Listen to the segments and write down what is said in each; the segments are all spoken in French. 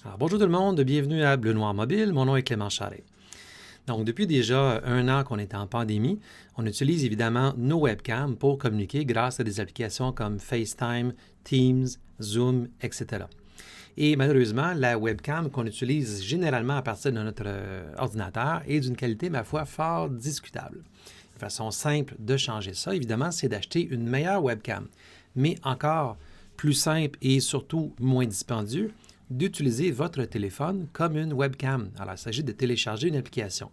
Alors, bonjour tout le monde, bienvenue à Bleu Noir Mobile. Mon nom est Clément Charret. Donc, depuis déjà un an qu'on est en pandémie, on utilise évidemment nos webcams pour communiquer grâce à des applications comme FaceTime, Teams, Zoom, etc. Et malheureusement, la webcam qu'on utilise généralement à partir de notre ordinateur est d'une qualité, ma foi, fort discutable. Une façon simple de changer ça, évidemment, c'est d'acheter une meilleure webcam. Mais encore plus simple et surtout moins dispendieux, d'utiliser votre téléphone comme une webcam. Alors, il s'agit de télécharger une application.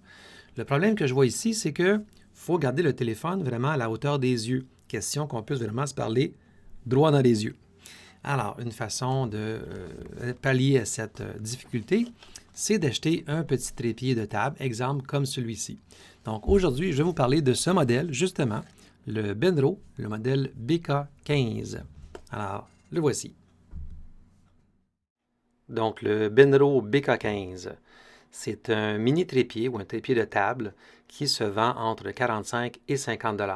Le problème que je vois ici, c'est qu'il faut garder le téléphone vraiment à la hauteur des yeux. Question qu'on puisse vraiment se parler droit dans les yeux. Alors, une façon de pallier à cette difficulté, c'est d'acheter un petit trépied de table, exemple comme celui-ci. Donc, aujourd'hui, je vais vous parler de ce modèle, justement, le Benro, le modèle BK15. Alors, le voici. Donc, le Benro BK15, c'est un mini trépied ou un trépied de table qui se vend entre 45 et 50 $.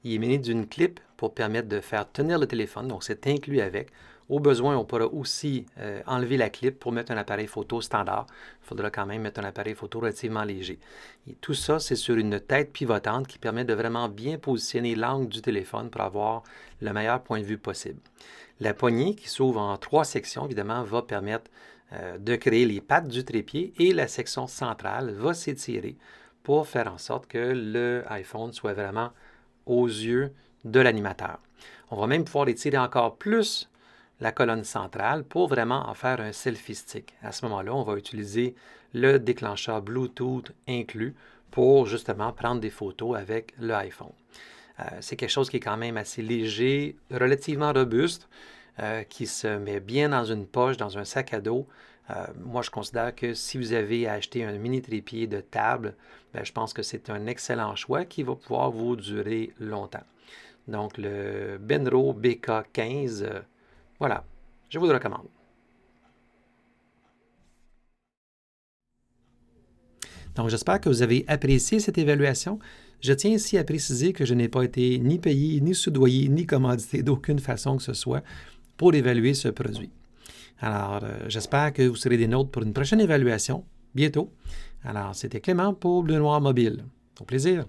Il est muni d'une clip pour permettre de faire tenir le téléphone, donc c'est inclus avec. Au besoin, on pourra aussi enlever la clip pour mettre un appareil photo standard. Il faudra quand même mettre un appareil photo relativement léger. Et tout ça, c'est sur une tête pivotante qui permet de vraiment bien positionner l'angle du téléphone pour avoir le meilleur point de vue possible. La poignée, qui s'ouvre en 3 sections, évidemment, va permettre de créer les pattes du trépied et la section centrale va s'étirer pour faire en sorte que le iPhone soit vraiment aux yeux de l'animateur. On va même pouvoir étirer encore plus la colonne centrale pour vraiment en faire un selfie stick. À ce moment-là, on va utiliser le déclencheur Bluetooth inclus pour justement prendre des photos avec le iPhone. C'est quelque chose qui est quand même assez léger, relativement robuste, qui se met bien dans une poche, dans un sac à dos. Moi, je considère que si vous avez acheté un mini trépied de table, je pense que c'est un excellent choix qui va pouvoir vous durer longtemps. Donc, le Benro BK15, voilà, je vous le recommande. Donc, j'espère que vous avez apprécié cette évaluation. Je tiens ici à préciser que je n'ai pas été ni payé, ni soudoyé, ni commandité d'aucune façon que ce soit pour évaluer ce produit. Alors, j'espère que vous serez des nôtres pour une prochaine évaluation, bientôt. Alors, c'était Clément pour Bleu Noir Mobile. Au plaisir.